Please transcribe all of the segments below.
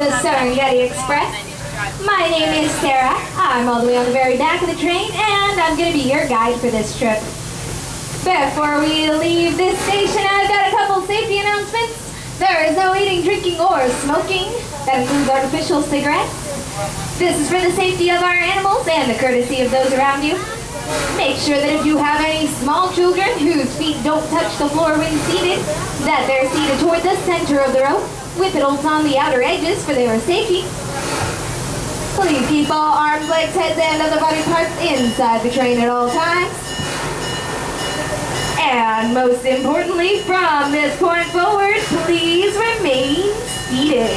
The Serengeti Express. My name is Sarah. I'm all the way on the very back of the train, and I'm going to be your guide for this trip. Before we leave this station, I've got a couple safety announcements. There is no eating, drinking, or smoking. That includes artificial cigarettes. This is for the safety of our animals and the courtesy of those around you. Make sure that if you have any small children whose feet don't touch the floor when seated, that they're seated toward the center of the row, with adults on the outer edges for their safety. Please keep all arms, legs, heads, and other body parts inside the train at all times. And most importantly, from this point forward, please remain seated.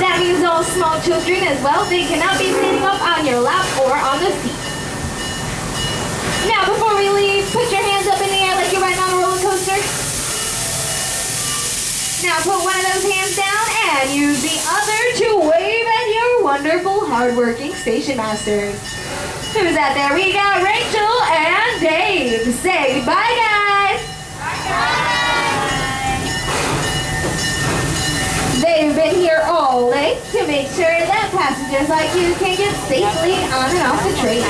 That means all small children as well. They cannot be sitting up on your lap or on the seat. Now, before we leave, put your hands up in the air like you're riding on a roller coaster. Now put one of those hands down and use the other to wave at your wonderful, hardworking station masters. Who's out there? We got Rachel and Dave. Say goodbye, guys. Bye, guys. They've been here all day to make sure that passengers like you can get safely on and off the train.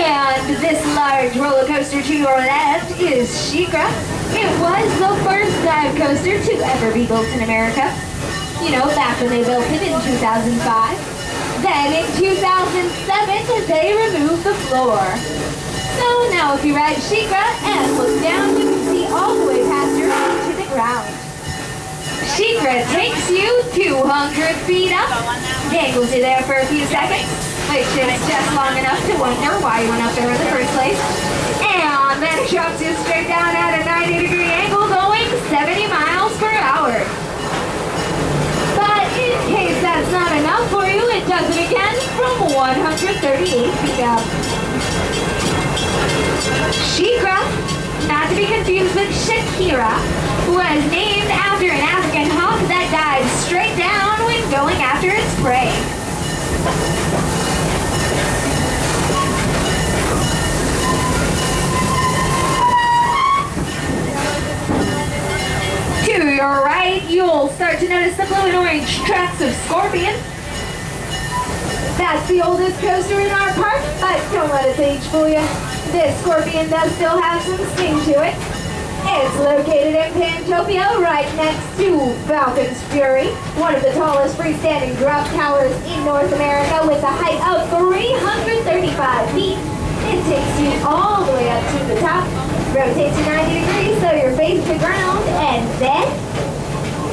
And this large roller coaster to your left is SheiKra. It was the first dive coaster to ever be built in America. You know, back when they built it in 2005. Then in 2007, they removed the floor. So now if you ride SheiKra and look down, you can see all the way past your feet to the ground. SheiKra takes you 200 feet up, dangles you there for a few seconds, which is just long enough to wonder why you went up there in the first place. And then it drops you straight down at a 90-degree angle going 70 miles per hour. But in case that's not enough for you, it does it again from 138 feet up. SheiKra, not to be confused with Shakira, was named after an African hawk that dives straight down when going after its prey. To your right, you'll start to notice the blue and orange tracks of Scorpion. That's the oldest coaster in our park, but don't let its age fool you. This Scorpion does still have some sting to it. It's located in Pantopia, right next to Falcon's Fury, one of the tallest freestanding drop towers in North America with a height of 335 feet. It takes you all the way up to the top, rotates you 90 degrees so you're facing the ground, and then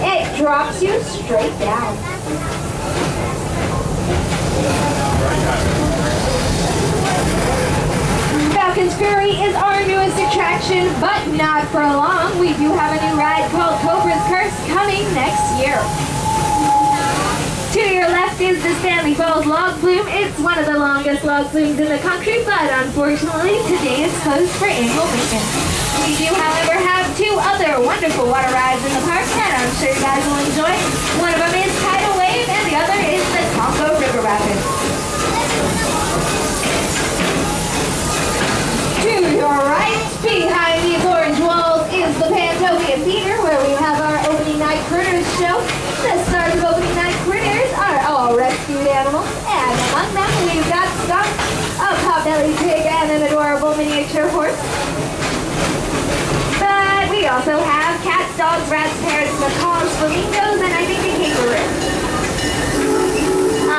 it drops you straight down. Falcon's Fury is our newest attraction, but not for long. We do have a new ride called Cobra's Curse coming next year. To your left is the Stanleyville log flume. It's one of the longest log flumes in the country, but unfortunately today it's closed for annual maintenance. We do, however, have two other wonderful water rides in the park that I'm sure you guys will enjoy. One of them is Tidal Wave, and the other is the Congo River Rapids. To your right, behind these orange walls, is the Pantopia Theater, where we have our opening night critters show. The stars of opening night critters are all rescued animals, and among them we've got Skunk, a pot-bellied pig, and an adorable miniature horse. But we also have cats, dogs, rats, parrots, macaws, flamingos, and I think a kangaroo.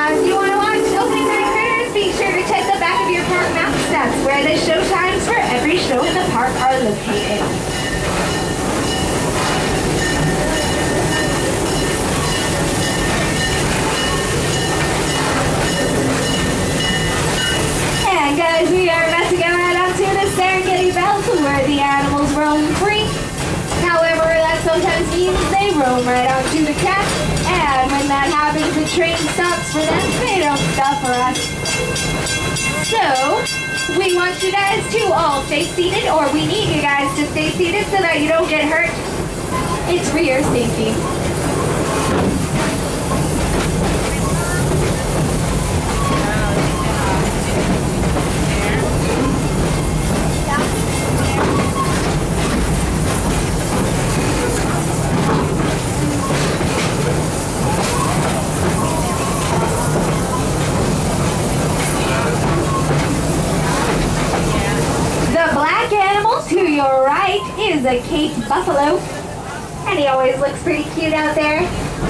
If you want to watch opening night critters, be sure to check the back of your park maps. That's where the show times for every show in the park are located. And guys, we are about to go right onto the Serengeti belt where the animals roam free. However, that sometimes means they roam right onto the track, and when that happens, the train stops for them. They don't stop for us. So, we want you guys to all stay seated, or we need you guys to stay seated so that you don't get hurt. It's for your safety. your right is a Cape buffalo, and he always looks pretty cute out there.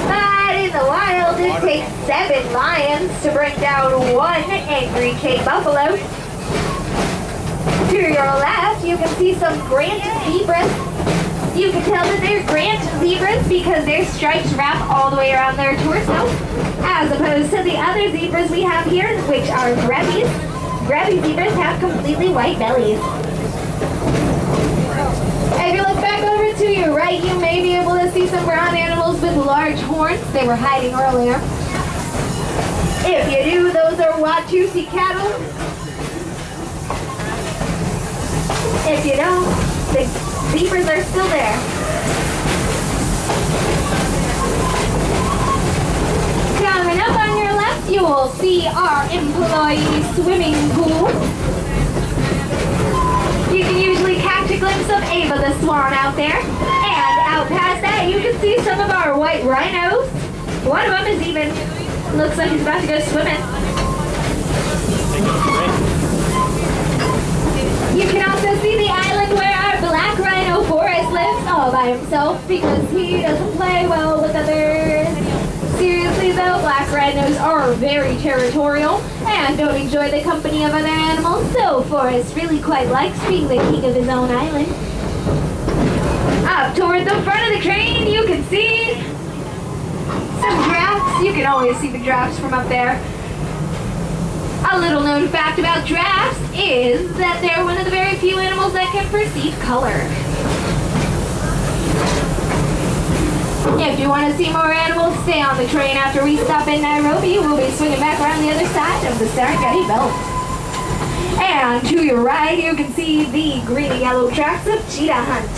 But in the wild, it takes 7 lions to bring down 1 angry Cape buffalo. To your left, you can see some Grant zebras. You can tell that they're Grant zebras because their stripes wrap all the way around their torso, as opposed to the other zebras we have here, which are Grevies. Grevy zebras have completely white bellies. If you look back over to your right, you may be able to see some brown animals with large horns. They were hiding earlier. If you do, those are Watusi cattle. If you don't, the zebras are still there. Coming up on your left, you will see our employee swimming pool. You can usually catch a glimpse of Ava the swan out there. And out past that, you can see some of our white rhinos. One of them is even, looks like he's about to go swimming. You can also see the island where our black rhino Forrest lives all by himself because he doesn't play well with others. Seriously though, black rhinos are very territorial and don't enjoy the company of other animals, so Forrest really quite likes being the king of his own island. Up toward the front of the train, you can see some giraffes. You can always see the giraffes from up there. A little known fact about giraffes is that they're one of the very few animals that can perceive color. If you want to see more animals, stay on the train after we stop in Nairobi. We'll be swinging back around the other side of the Serengeti belt. And to your right, you can see the green and yellow tracks of Cheetah Hunt.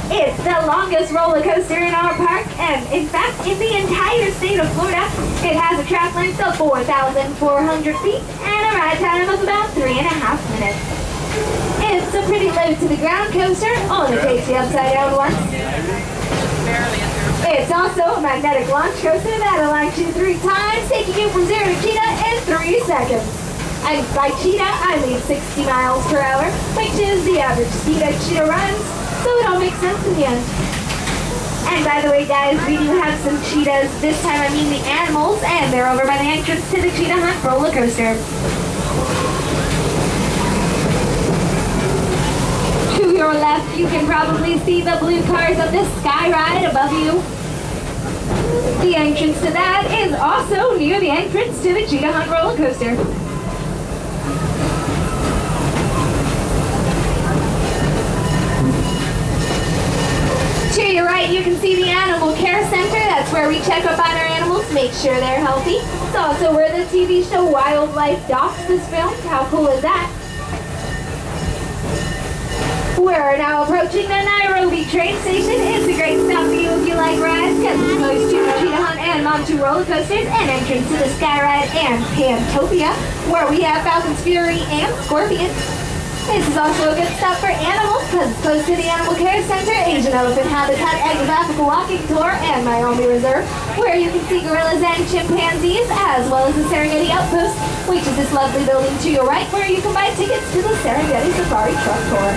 It's the longest roller coaster in our park, and in fact, in the entire state of Florida, it has a track length of 4,400 feet and a ride time of about 3.5 minutes. It's a pretty low to the ground coaster, only takes you upside down once. It's also a magnetic launch coaster that'll launch you 3 times, taking you from 0 to Cheetah in 3 seconds. And by Cheetah, I mean 60 miles per hour, which is the average speed a cheetah runs. So it all makes sense in the end. And by the way, guys, we do have some cheetahs. This time I mean the animals, and they're over by the entrance to the Cheetah Hunt roller coaster. To your left, you can probably see the blue cars of the Sky Ride above you. The entrance to that is also near the entrance to the Cheetah Hunt roller coaster. To your right, you can see the Animal Care Center. That's where we check up on our animals, make sure they're healthy. It's also where the TV show Wildlife Docs is filmed. How cool is that? We're now approaching the Nairobi train station. It's a great stop for you if you like rides, because it's close to the Cheetah Hunt and Montu roller coasters, and entrance to the Sky Ride and Pantopia, where we have Falcon's Fury and Scorpion. This is also a good stop for animals because it's close to the Animal Care Center, Asian Elephant Habitat, Egg of Africa Walking Tour, and Nairobi Reserve, where you can see gorillas and chimpanzees, as well as the Serengeti Outpost, which is this lovely building to your right, where you can buy tickets to the Serengeti Safari Truck Tour.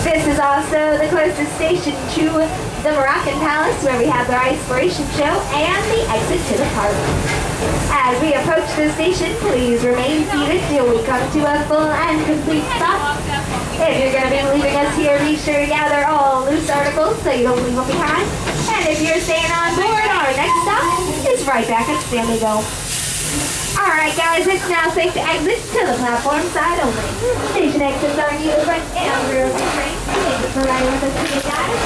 This is also the closest station to the Moroccan Palace, where we have our Inspiration Show and the exit to the park. As we approach the station, please remain seated till we come to a full and complete stop. If you're going to be leaving us here, be sure to gather all loose articles so you don't leave them behind. And if you're staying on board, our next stop is right back at Stanleyville. Alright guys, it's now safe to exit to the platform side only. Station exits are near the front and rear of the train. Thank you for riding with us today, guys.